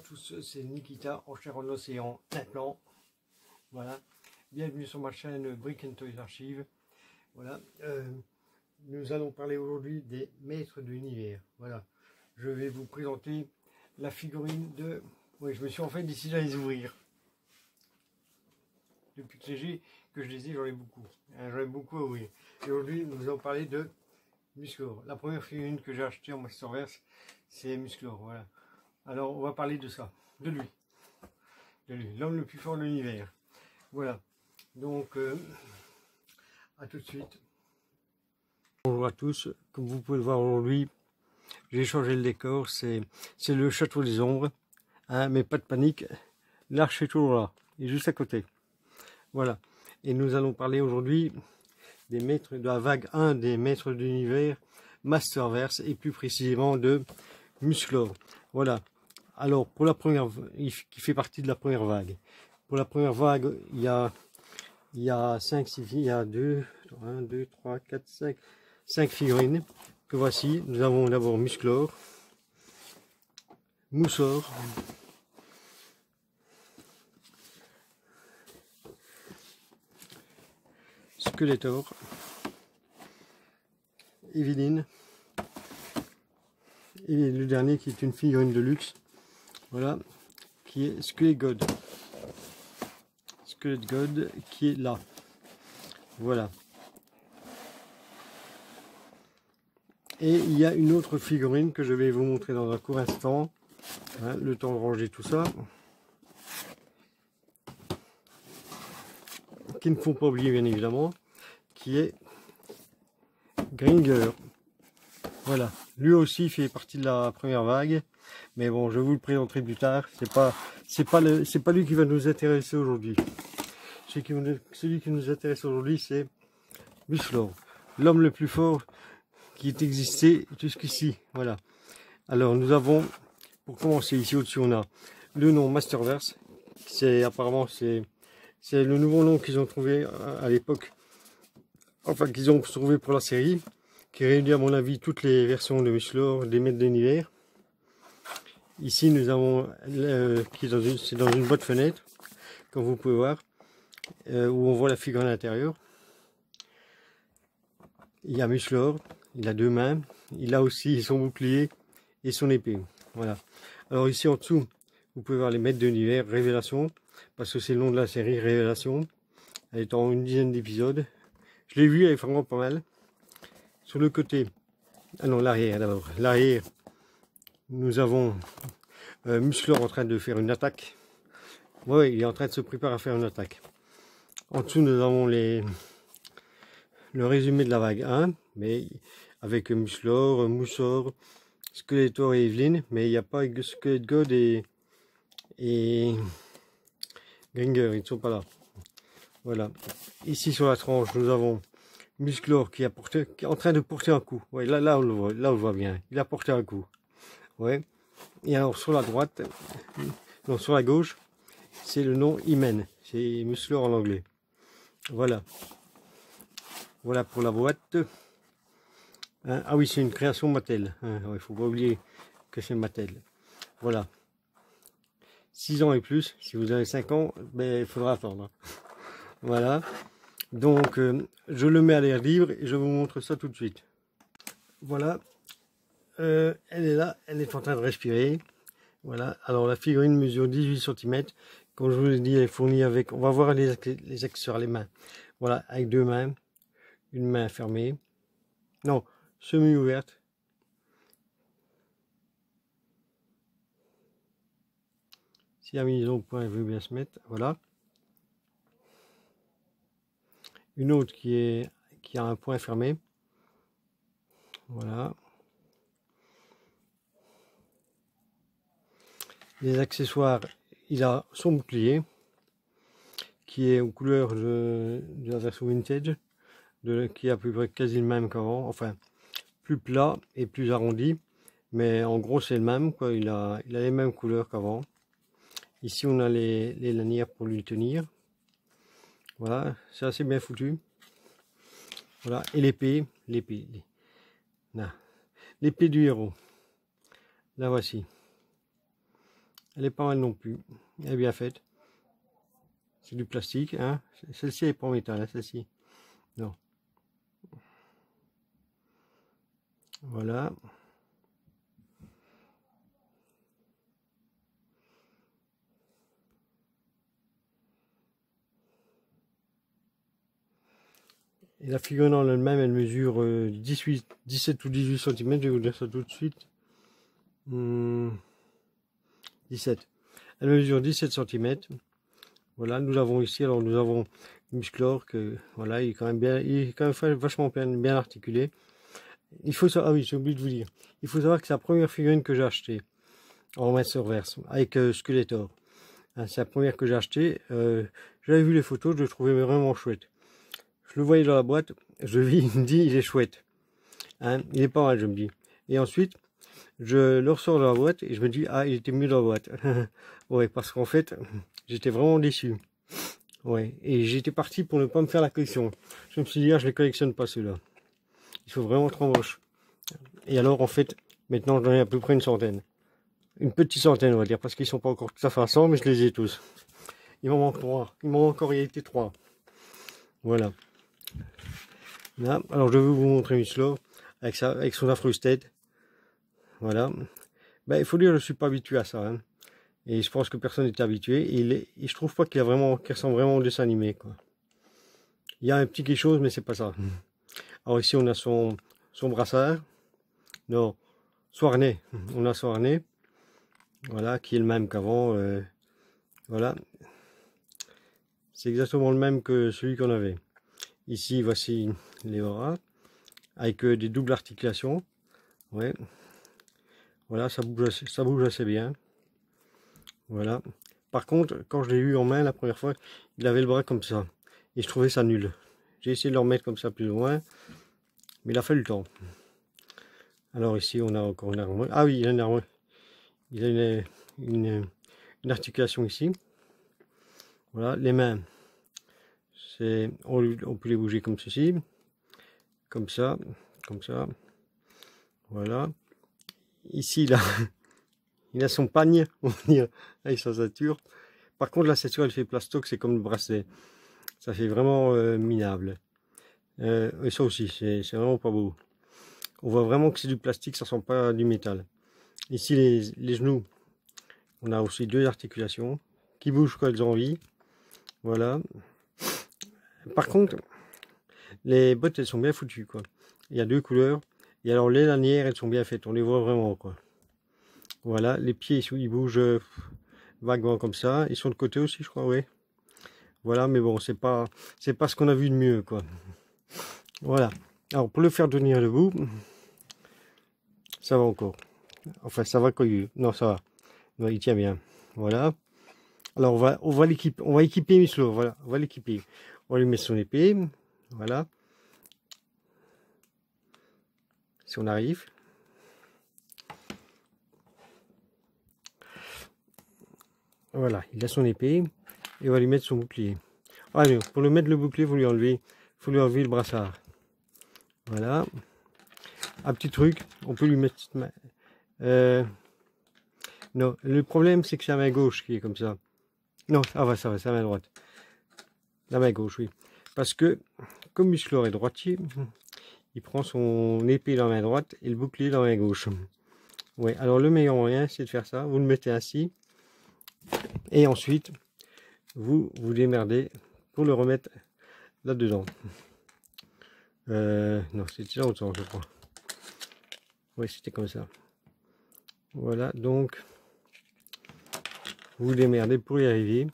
à tous, c'est Nikita en chair en océan maintenant. Voilà, bienvenue sur ma chaîne Brick and Toys Archive. Voilà, nous allons parler aujourd'hui des maîtres de l'univers. Voilà, je vais vous présenter la figurine de... Oui, je me suis en fait décidé à les ouvrir. Depuis que je les ai, j'en ai beaucoup. J'en ai beaucoup à ouvrir. Et aujourd'hui, nous allons parler de Musclor. La première figurine que j'ai achetée en Masterverse, c'est Musclor. Voilà. Alors, on va parler de ça, de lui, l'homme le plus fort de l'univers. Voilà. Donc, à tout de suite. Bonjour à tous. Comme vous pouvez le voir aujourd'hui, j'ai changé le décor. C'est le château des ombres, hein, mais pas de panique. L'arche est toujours là, et juste à côté. Voilà. Et nous allons parler aujourd'hui des maîtres de la vague 1 des maîtres de l'univers Masterverse, et plus précisément de Musclor. Voilà. Alors, pour la première, qui fait partie de la première vague. Pour la première vague, il y a 5, 6 filles, il y a 2, 1, 2, 3, 4, 5 figurines que voici. Nous avons d'abord Musclor, Moussor, Skeletor, Evelyne, et le dernier qui est une figurine de luxe, voilà, qui est Skeletor God. Skeletor God qui est là. Voilà. Et il y a une autre figurine que je vais vous montrer dans un court instant. Hein, le temps de ranger tout ça. Qu'il ne faut pas oublier bien évidemment, qui est Gringer. Voilà. Lui aussi fait partie de la première vague. Mais bon, je vous le présenterai plus tard. C'est pas lui qui va nous intéresser aujourd'hui. Celui qui nous intéresse aujourd'hui, c'est Musclor, l'homme le plus fort qui ait existé jusqu'ici. Voilà. Alors nous avons, pour commencer ici au-dessus, on a le nom Masterverse. Apparemment c'est le nouveau nom qu'ils ont trouvé à l'époque, enfin qu'ils ont trouvé pour la série, qui réunit à mon avis toutes les versions de Musclor, des maîtres de l'univers. Ici nous avons c'est dans une boîte fenêtre, comme vous pouvez voir, où on voit la figurine à l'intérieur. Il y a Musclor, il a 2 mains, il a aussi son bouclier et son épée. Voilà. Alors ici en dessous, vous pouvez voir les maîtres de l'univers, Révélation, parce que c'est le nom de la série, Révélation. Elle est en une dizaine d'épisodes. Je l'ai vu, elle est vraiment pas mal. Sur le côté, ah non, l'arrière d'abord. L'arrière, nous avons Musclor en train de faire une attaque. Oui, il est en train de se préparer à faire une attaque. En dessous, nous avons le résumé de la vague 1, mais avec Musclor, Moussor, Skeletor et Evelyne, mais il n'y a pas Skeletor God et Gringer, ils ne sont pas là. Voilà. Ici sur la tranche, nous avons Musclor qui est en train de porter un coup. Ouais, là on le voit bien. Il a porté un coup. Ouais. Et alors sur la droite, non, sur la gauche, c'est le nom Imen. C'est Musclor en anglais. Voilà. Voilà pour la boîte. Hein, ah oui, c'est une création Mattel. Hein, il ne faut pas oublier que c'est Mattel. Voilà. 6 ans et plus. Si vous avez 5 ans, ben, il faudra attendre. Voilà. Donc, je le mets à l'air libre et je vous montre ça tout de suite. Voilà. Elle est là. Elle est en train de respirer. Voilà. Alors, la figurine mesure 18 cm. Comme je vous l'ai dit, elle est fournie avec... On va voir les accessoires, les mains. Voilà, avec 2 mains. Une main fermée. Non, semi-ouverte. Si la mise au point veut bien se mettre, voilà. Une autre qui a un point fermé. Voilà. Les accessoires, il a son bouclier qui est aux couleurs de la version vintage, qui est à peu près quasi le même qu'avant, enfin plus plat et plus arrondi, mais en gros c'est le même, quoi. Il a les mêmes couleurs qu'avant. Ici on a les lanières pour lui tenir. Voilà, c'est assez bien foutu. Voilà, et l'épée du héros. La voici. Elle est pas mal non plus. Elle est bien faite. C'est du plastique, hein. Celle-ci est pas en métal, hein, celle-ci. Non. Voilà. Et la figurine en elle-même, elle mesure 17 ou 18 cm, je vais vous dire ça tout de suite. 17. Elle mesure 17 cm. Voilà, nous l'avons ici. Alors nous avons Musclor, que voilà, il est quand même bien, il est quand même vachement bien articulé. Il faut savoir, ah oui, j'ai oublié de vous dire, il faut savoir que c'est la première figurine que j'ai achetée en main sur verse avec Skeletor. Hein, c'est la première que j'ai achetée. J'avais vu les photos, je le trouvais vraiment chouette. Je le voyais dans la boîte, je lui dis il est chouette. Hein, il est pas mal, je me dis. Et ensuite, je le ressors de la boîte et je me dis ah, il était mieux dans la boîte. Ouais, parce qu'en fait, j'étais vraiment déçu. Ouais, et j'étais parti pour ne pas me faire la collection. Je me suis dit ah, je les collectionne pas ceux-là. Ils sont vraiment trop moches. Et alors en fait, maintenant j'en ai à peu près une centaine. Une petite centaine on va dire, parce qu'ils sont pas encore tout à fait à 100, mais je les ai tous. Il m'en manque 3. Il m'en manque encore, il y a été 3. Voilà. Là, alors je vais vous montrer Musclor avec son affreuse tête. Voilà. Ben, il faut dire, je suis pas habitué à ça. Hein. Et je pense que personne n'est habitué. Et je trouve pas qu'il ressemble vraiment au dessin animé. Quoi. Il y a un petit quelque chose, mais c'est pas ça. Alors ici, on a son brassard. Non, son harnais. On a son harnais. Voilà, qui est le même qu'avant. Voilà. C'est exactement le même que celui qu'on avait. Ici, voici les bras. Avec des doubles articulations. Ouais. Voilà, ça bouge assez bien. Voilà. Par contre, quand je l'ai eu en main la première fois, il avait le bras comme ça. Et je trouvais ça nul. J'ai essayé de le remettre comme ça plus loin. Mais il a fallu le temps. Alors ici, on a encore une armoire. Ah oui, il a une armoire. Il a une articulation ici. Voilà, les mains. On peut les bouger comme ceci. Comme ça. Comme ça. Voilà. Ici, là, il a son pagne, on va dire, avec sa ceinture. Par contre, la ceinture, elle fait plastoc, c'est comme le bracelet. Ça fait vraiment minable. Et ça aussi, c'est vraiment pas beau. On voit vraiment que c'est du plastique, ça sent pas du métal. Ici, les genoux, on a aussi deux articulations qui bougent quand elles ont envie. Voilà. Par contre, les bottes, elles sont bien foutues, quoi. Il y a deux couleurs. Et alors, les lanières, elles sont bien faites. On les voit vraiment, quoi. Voilà. Les pieds, ils bougent vaguement comme ça. Ils sont de côté aussi, je crois, oui. Voilà, mais bon, c'est pas ce qu'on a vu de mieux, quoi. Voilà. Alors, pour le faire tenir debout, ça va encore. Enfin, ça va coller. Non, ça va. Non, il tient bien. Voilà. Alors, on va l'équiper. On va équiper Musclor. Voilà, on va l'équiper. On va lui mettre son épée. Voilà. Si on arrive. Voilà, il a son épée. Et on va lui mettre son bouclier. Allez, pour lui mettre le bouclier, il faut lui enlever le brassard. Voilà. Un petit truc, on peut lui mettre... non, le problème, c'est que c'est la main gauche qui est comme ça. Non, ça va, c'est la main droite. La main gauche, oui. Parce que, comme Musclor est droitier, il prend son épée dans la main droite et le bouclier dans la main gauche. Ouais, alors le meilleur moyen, c'est de faire ça. Vous le mettez ainsi. Et ensuite, vous démerdez pour le remettre là-dedans. Non, c'était là autant, je crois. Oui, c'était comme ça. Voilà, donc, vous démerdez pour y arriver.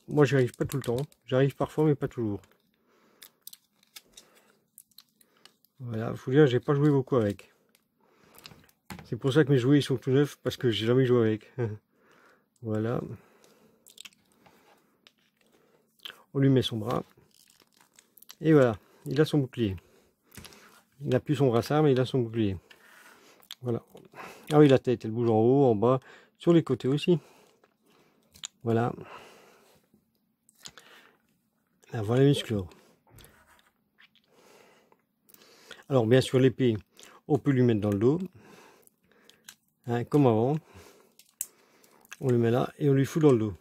Moi, j'y arrive pas tout le temps. J'arrive parfois, mais pas toujours. Voilà, je vous dire, j'ai pas joué beaucoup avec. C'est pour ça que mes jouets ils sont tout neufs, parce que j'ai jamais joué avec. Voilà. On lui met son bras. Et voilà, il a son bouclier. Il n'a plus son brassard, mais il a son bouclier. Voilà. Ah oui, la tête, elle bouge en haut, en bas, sur les côtés aussi. Voilà. Là, voilà Musclor. Alors, bien sûr, l'épée, on peut lui mettre dans le dos. hein, comme avant. On le met là et on lui fout dans le dos.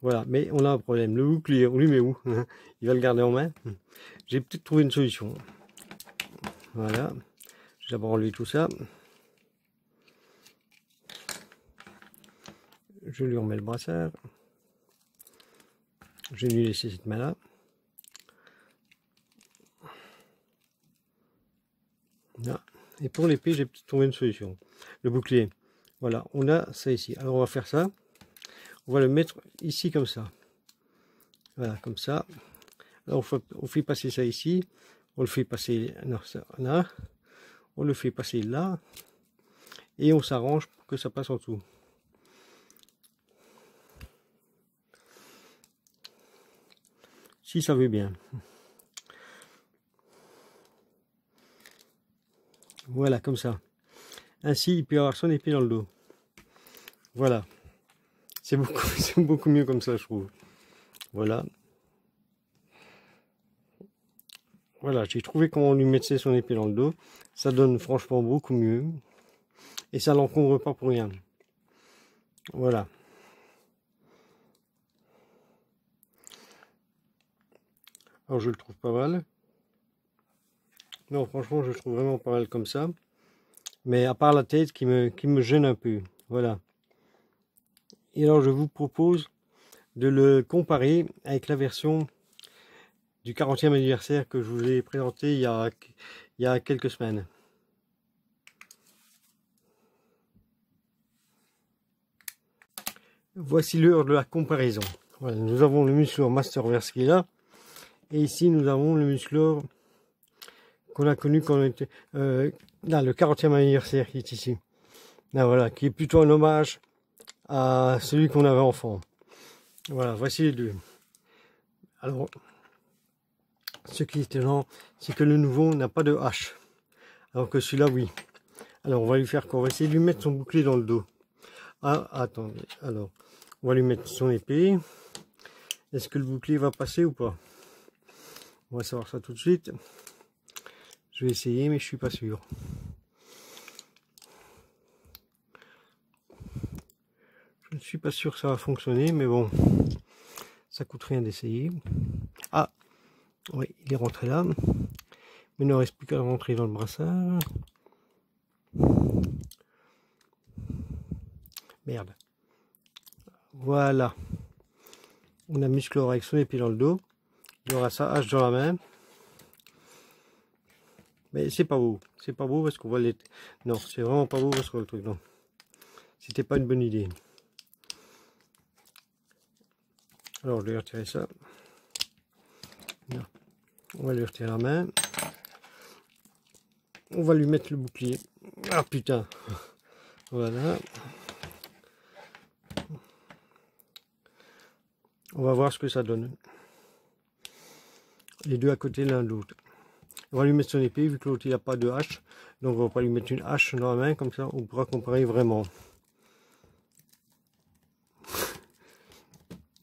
Voilà, mais on a un problème. Le bouclier, on lui met où? Il va le garder en main. J'ai peut-être trouvé une solution. Voilà. Je vais d'abord enlever tout ça. Je lui remets le brassard. Je vais lui laisser cette main là. Là. Et pour l'épée, j'ai peut-être trouvé une solution. Le bouclier. Voilà, on a ça ici. Alors on va faire ça. On va le mettre ici comme ça. Voilà, comme ça. Alors on fait passer ça ici. On le fait passer là. On le fait passer là. Et on s'arrange pour que ça passe en dessous. Si ça veut bien. Voilà, comme ça. Ainsi, il peut avoir son épée dans le dos. Voilà. C'est beaucoup mieux comme ça, je trouve. Voilà. Voilà, j'ai trouvé comment on lui mettait son épée dans le dos. Ça donne franchement beaucoup mieux. Et ça l'encombre pas pour rien. Voilà. Alors je le trouve pas mal. Non, franchement, je le trouve vraiment pas mal comme ça. Mais à part la tête qui me gêne un peu. Voilà. Et alors je vous propose de le comparer avec la version du 40e anniversaire que je vous ai présenté il y a quelques semaines. Voici l'heure de la comparaison. Voilà, nous avons le Musclor Masterverse qui est là. Et ici nous avons le Musclor qu'on a connu quand on était... là, le 40e anniversaire qui est ici. Là, voilà, qui est plutôt un hommage à celui qu'on avait enfant. Voilà, voici les deux. Alors, ce qui est étonnant, c'est que le nouveau n'a pas de hache. Alors que celui-là, oui. Alors, on va lui faire quoi? On va essayer de lui mettre son bouclier dans le dos. Ah, attendez. Alors, on va lui mettre son épée. Est-ce que le bouclier va passer ou pas? On va savoir ça tout de suite. Je vais essayer, mais je suis pas sûr. Je ne suis pas sûr que ça va fonctionner, mais bon, ça coûte rien d'essayer. Ah, oui, il est rentré là. Mais il ne reste plus qu'à rentrer dans le brassard. Merde. Voilà. On a Musclor avec son épée dans le dos. Il aura sa hache dans la main. Mais c'est pas beau. C'est pas beau parce qu'on voit les... Non, c'est vraiment pas beau parce que le truc, non. C'était pas une bonne idée. Alors, je vais retirer ça. Là. On va lui retirer la main. On va lui mettre le bouclier. Ah putain. Voilà. On va voir ce que ça donne. Les deux à côté l'un de l'autre. On va lui mettre son épée vu que l'autre il n'a pas de hache. Donc on va pas lui mettre une hache dans la main comme ça. On pourra comparer vraiment.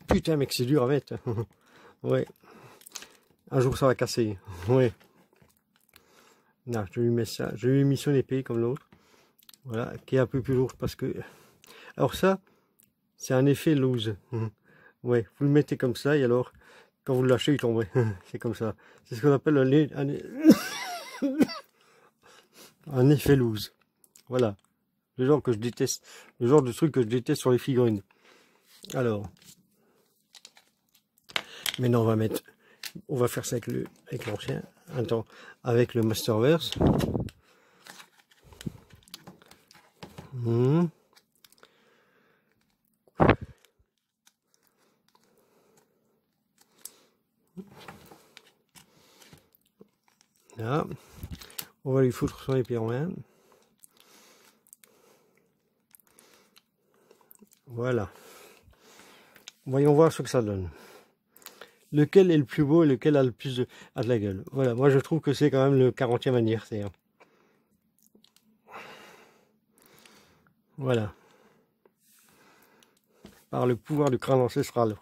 Putain mec, c'est dur à mettre. Ouais. Un jour ça va casser. Ouais. Non, je lui mets ça. Je lui ai mis son épée comme l'autre. Voilà, qui est un peu plus lourde parce que... Alors ça, c'est un effet loose. Ouais, vous le mettez comme ça et alors, quand vous le lâchez, il tombe. C'est comme ça. C'est ce qu'on appelle un effet loose. Voilà. Le genre que je déteste. Le genre de truc que je déteste sur les figurines. Alors. Maintenant, on va faire ça avec l'ancien. Attends, avec le Masterverse. Là, on va lui foutre son épée en main. Voilà. Voyons voir ce que ça donne. Lequel est le plus beau et lequel a le plus de la gueule. Voilà, moi je trouve que c'est quand même le 40e anniversaire. Voilà. Par le pouvoir du crâne ancestral.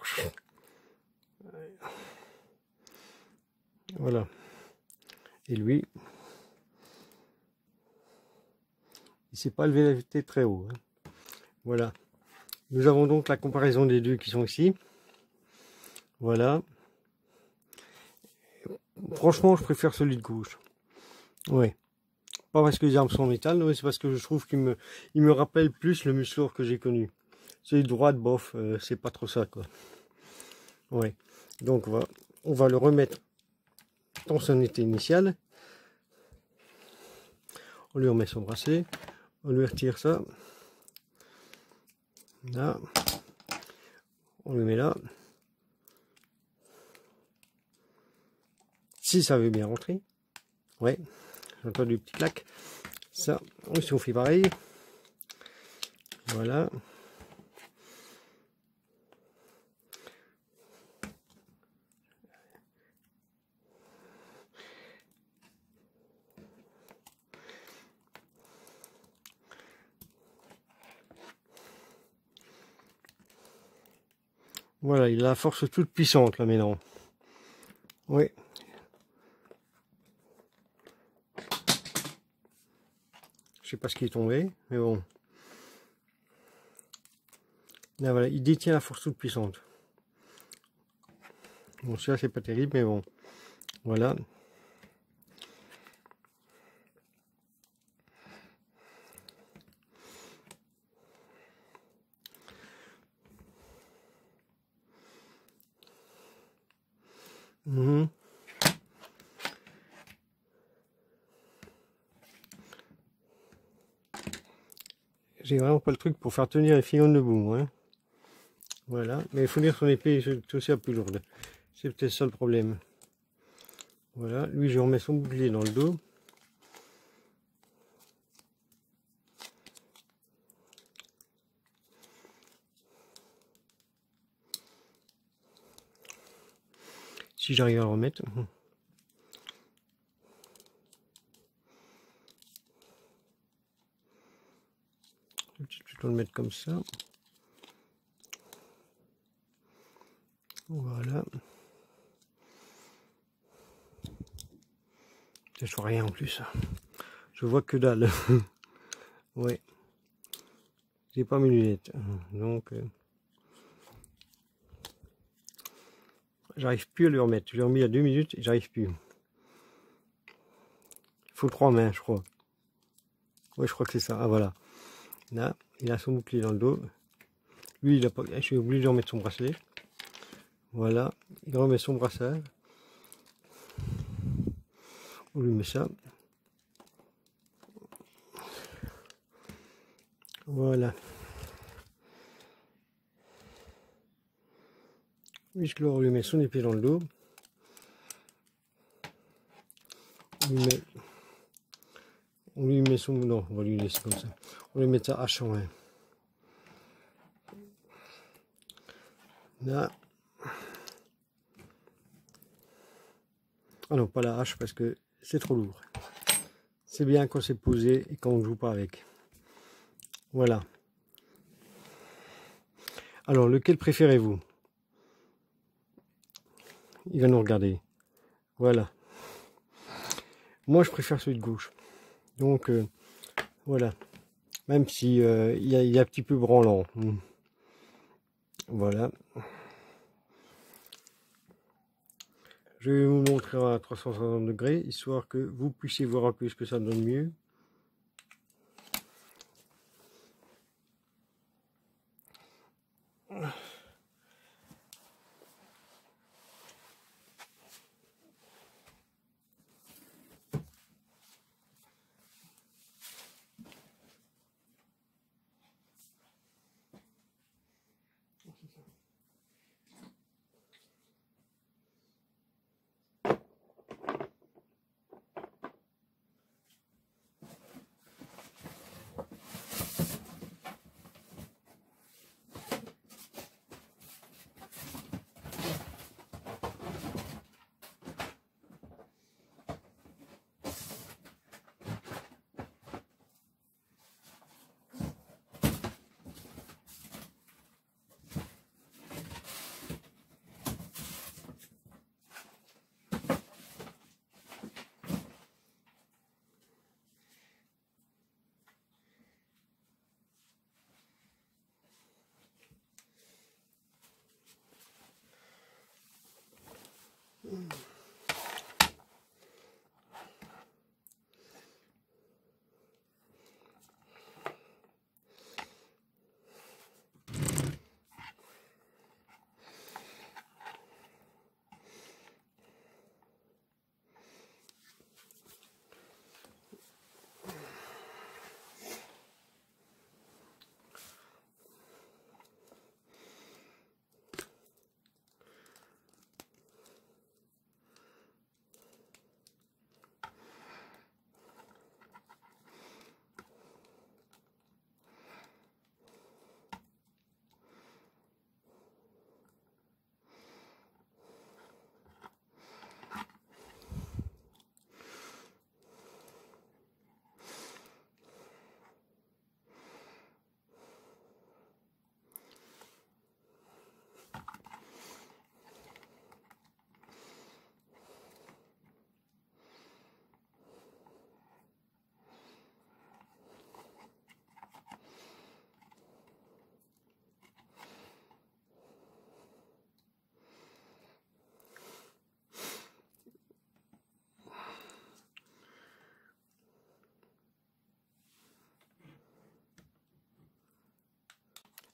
Voilà. Et lui, Il ne s'est pas levé la tête très haut. Hein. Voilà. Nous avons donc la comparaison des deux qui sont ici. Voilà. Franchement, je préfère celui de gauche. Ouais. Pas parce que les armes sont en métal, mais c'est parce que je trouve qu'il me rappelle plus le Musclor que j'ai connu. Celui de droite, bof, c'est pas trop ça, quoi. Ouais. Donc, on va le remettre dans son état initial. On lui remet son bracelet. On lui retire ça. Là. On le met là. Si ça veut bien rentrer. Ouais. J'ai entendu du petit clac. Ça, on fait pareil. Voilà. Voilà, il a la force toute puissante là maintenant. Oui. Je sais pas ce qui est tombé, mais bon. Là voilà, il détient la force toute puissante. Bon, ça c'est pas terrible, mais bon. Voilà. J'ai vraiment pas le truc pour faire tenir les filons debout. Hein. Voilà, mais il faut dire son épée est aussi un peu lourde. C'est peut-être ça le problème. Voilà, lui je remets son bouclier dans le dos. Si j'arrive à le remettre. Je vais le mettre comme ça. Voilà. Je vois rien en plus. Je vois que dalle. Ouais. J'ai pas mes lunettes. Donc, j'arrive plus à le remettre. Je l'ai remis il y a 2 minutes et j'arrive plus. Il faut 3 mains, je crois. Ouais, je crois que c'est ça. Ah, voilà. Là, il a son bouclier dans le dos. Lui, il a pas. Je suis obligé de remettre son bracelet. Voilà. Il remet son brassard. On lui met ça. Voilà. Musclor, on lui met son épée dans le dos. On lui met son... Non, on va lui laisser comme ça. On lui met sa hache en main. Là. Ah non, pas la hache parce que c'est trop lourd. C'est bien quand c'est posé et quand on ne joue pas avec. Voilà. Alors, lequel préférez-vous? Il va nous regarder. Voilà. Moi, je préfère celui de gauche. Donc, voilà. Même si il est un petit peu branlant. Voilà. Je vais vous montrer à 360 degrés, histoire que vous puissiez voir un peu ce que ça donne mieux.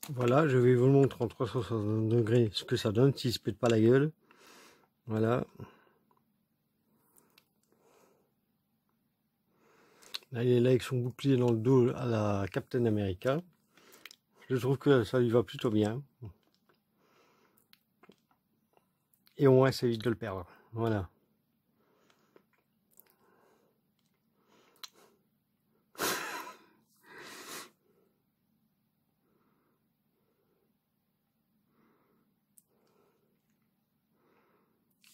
Voilà, je vais vous le montrer en 360 degrés ce que ça donne, s'il se pète pas la gueule. Voilà. Là, il est là avec son bouclier dans le dos à la Captain America. Je trouve que ça lui va plutôt bien. Et au moins, ça évite de le perdre. Voilà.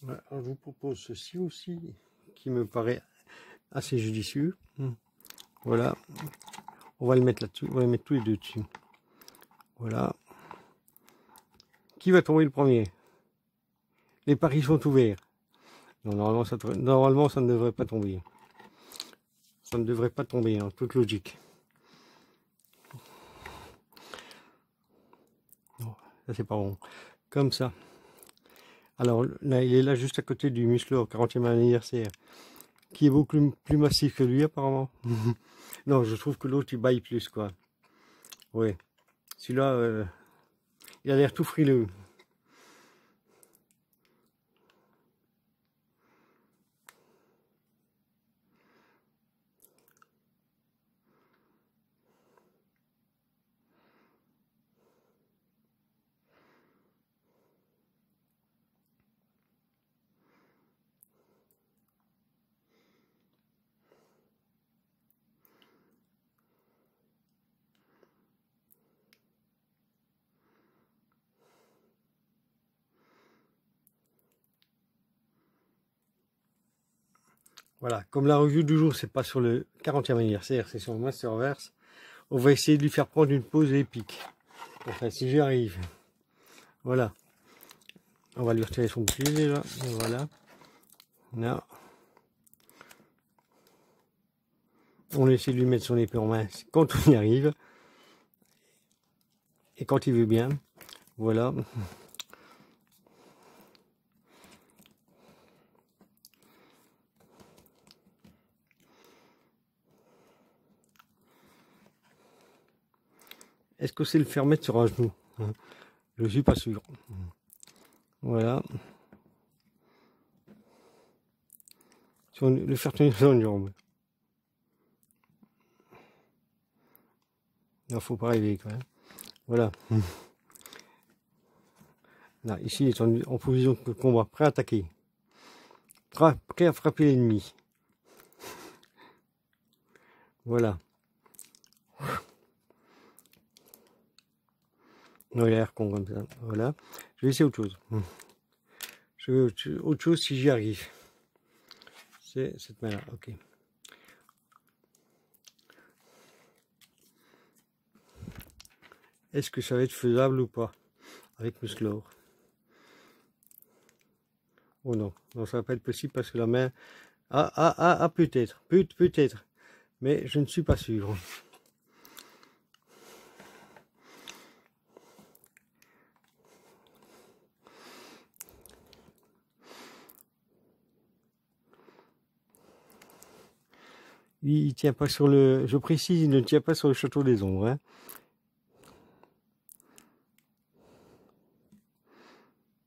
Voilà, je vous propose ceci aussi, qui me paraît assez judicieux. Voilà. On va le mettre là-dessus. On va les mettre tous les deux dessus. Voilà. Qui va tomber le premier? Les paris sont ouverts. Non, normalement, ça ne devrait pas tomber. Ça ne devrait pas tomber, en toute logique. Non, ça c'est pas bon. Comme ça. Alors là, il est là juste à côté du Musclor 40e anniversaire, qui est beaucoup plus massif que lui apparemment. Non, je trouve que l'autre il baille plus quoi. Ouais. Celui-là, il a l'air tout frileux. Voilà, comme la review du jour, c'est pas sur le 40e anniversaire, c'est sur le Masterverse, on va essayer de lui faire prendre une pause épique. Enfin, si j'y arrive. Voilà. On va lui retirer son bouclier là. Voilà. Là. On essaie de lui mettre son épée en main quand on y arrive. Et quand il veut bien. Voilà. Est-ce que c'est le faire mettre sur un genou? Je suis pas sûr. Voilà. Le faire tenir sur une jambe. Il ne faut pas rêver quand même. Voilà. Là, ici, il est en position de combat, prêt à attaquer. Prêt à frapper l'ennemi. Voilà. Non, il a l'air con comme ça. Voilà. Je vais essayer autre chose. Je vais autre chose si j'y arrive. C'est cette main-là. Ok. Est-ce que ça va être faisable ou pas avec Musclor? Oh non, non, ça va pas être possible parce que la main... peut-être, peut-être, mais je ne suis pas sûr. Il tient pas sur le... Je précise, il ne tient pas sur le château des ombres. Hein.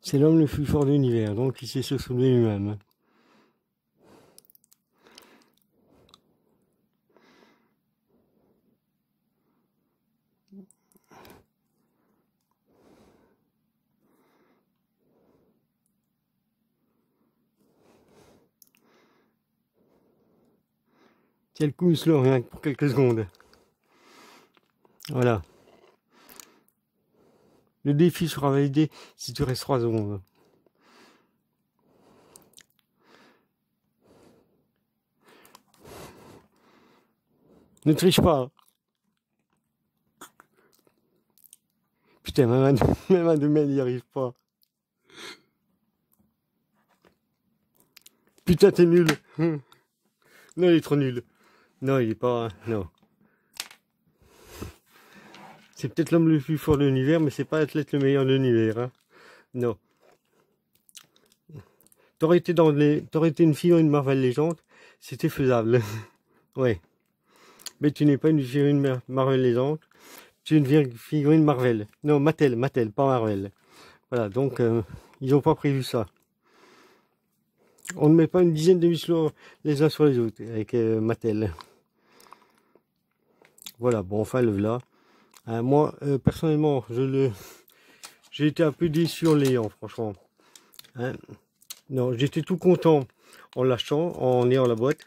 C'est l'homme le plus fort de l'univers, donc il sait se soulever lui-même. Tiens le coup, Musclor, rien que pour quelques secondes. Voilà. Le défi sera validé si tu restes 3 secondes. Ne triche pas. Putain, même un de mail, il n'y arrive pas. Putain, t'es nul. Non, il est trop nul. Non, il est pas... Non. C'est peut-être l'homme le plus fort de l'univers, mais c'est pas l'athlète le meilleur de l'univers. Hein. Non. T'aurais été une fille dans une Marvel Legends, c'était faisable. Ouais. Mais tu n'es pas une fille dans une Marvel Legends. c'est une figurine Marvel. Non, Mattel, pas Marvel. Voilà, donc ils n'ont pas prévu ça. On ne met pas une dizaine de Musclor les uns sur les autres avec Mattel. Voilà, bon, enfin le voilà. Moi, personnellement, j'ai été un peu déçu en l'ayant, franchement. Hein. Non, j'étais tout content en l'achetant, en ayant la boîte.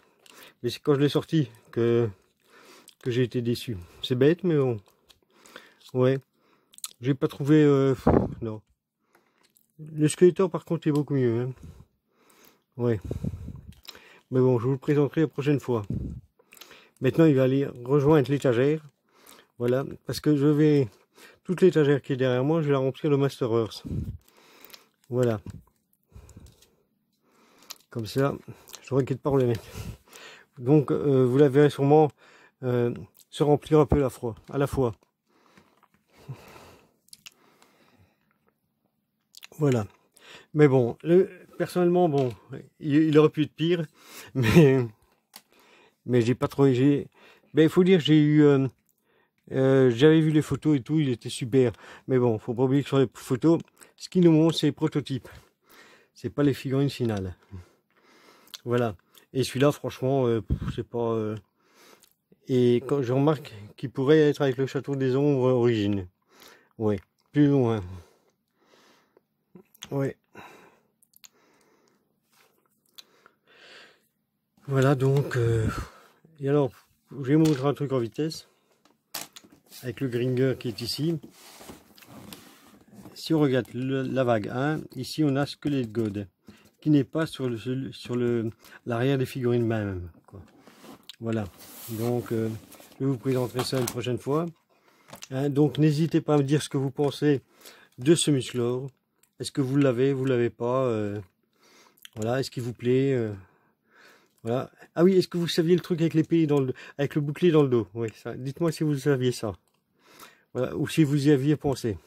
Mais c'est quand je l'ai sorti que j'ai été déçu. C'est bête, mais bon. Ouais. J'ai pas trouvé... non. Le Skeletor, par contre, est beaucoup mieux. Hein. Ouais. Mais bon, je vous le présenterai la prochaine fois. Maintenant, il va aller rejoindre l'étagère. Voilà. Parce que je vais... Toute l'étagère qui est derrière moi, je vais la remplir de Master Earth. Voilà. Comme ça, je ne regrette pas pour les mettre. Donc, vous la verrez sûrement se remplir un peu à la fois. Voilà. Mais bon, personnellement, bon, il aurait pu être pire, mais j'ai pas trouvé. Ben, il faut dire, j'ai eu, j'avais vu les photos et tout, il était super. Mais bon, faut pas oublier que sur les photos, ce qui nous montre, c'est les prototypes. C'est pas les figurines finales. Voilà. Et celui-là, franchement, c'est pas. Et quand je remarque qu'il pourrait être avec le château des ombres origine. Ouais. Plus loin. Ouais. Voilà donc. Et alors, je vais montrer un truc en vitesse. Avec le Gringer qui est ici. Si on regarde la vague 1, ici on a Skelette God, qui n'est pas sur l'arrière des figurines même. Quoi. Voilà. Donc, je vous présenterai ça une prochaine fois. Hein, donc, n'hésitez pas à me dire ce que vous pensez de ce Musclor. Est-ce que vous l'avez pas voilà, est-ce qu'il vous plaît voilà. Ah oui, est-ce que vous saviez le truc avec l'épée avec le bouclier dans le dos? Oui, ça. Dites-moi si vous saviez ça. Voilà, ou si vous y aviez pensé.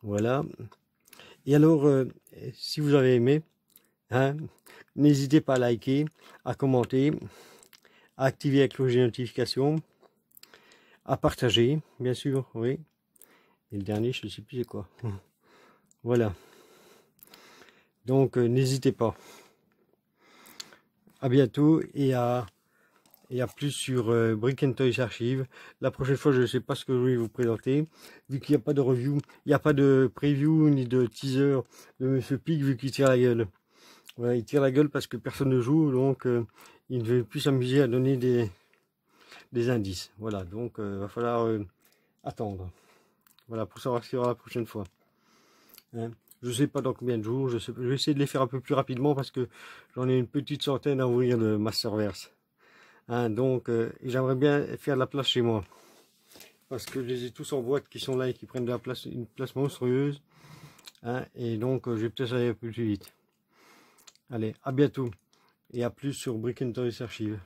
Voilà. Et alors, si vous avez aimé, hein, n'hésitez pas à liker, à commenter, à activer la cloche de notification, à partager, bien sûr, oui. Et le dernier, je ne sais plus c'est quoi. Voilà. Donc, n'hésitez pas. À bientôt et à plus sur Brick and Toys Archive. La prochaine fois, je ne sais pas ce que je vais vous présenter. Vu qu'il n'y a pas de review, il n'y a pas de preview ni de teaser de Monsieur Pig, vu qu'il tire la gueule. Voilà, il tire la gueule parce que personne ne joue, donc il ne veut plus s'amuser à donner des indices. Voilà, donc il va falloir attendre. Voilà, pour savoir ce qu'il y aura la prochaine fois. Hein. Je ne sais pas dans combien de jours, je vais essayer de les faire un peu plus rapidement parce que j'en ai une petite centaine à ouvrir de Masterverse. Hein, donc j'aimerais bien faire de la place chez moi. Parce que je les ai tous en boîte qui sont là et qui prennent de la place, une place monstrueuse. Hein, et donc je vais peut-être aller un peu plus vite. Allez, à bientôt. Et à plus sur Brick and Toys Archive.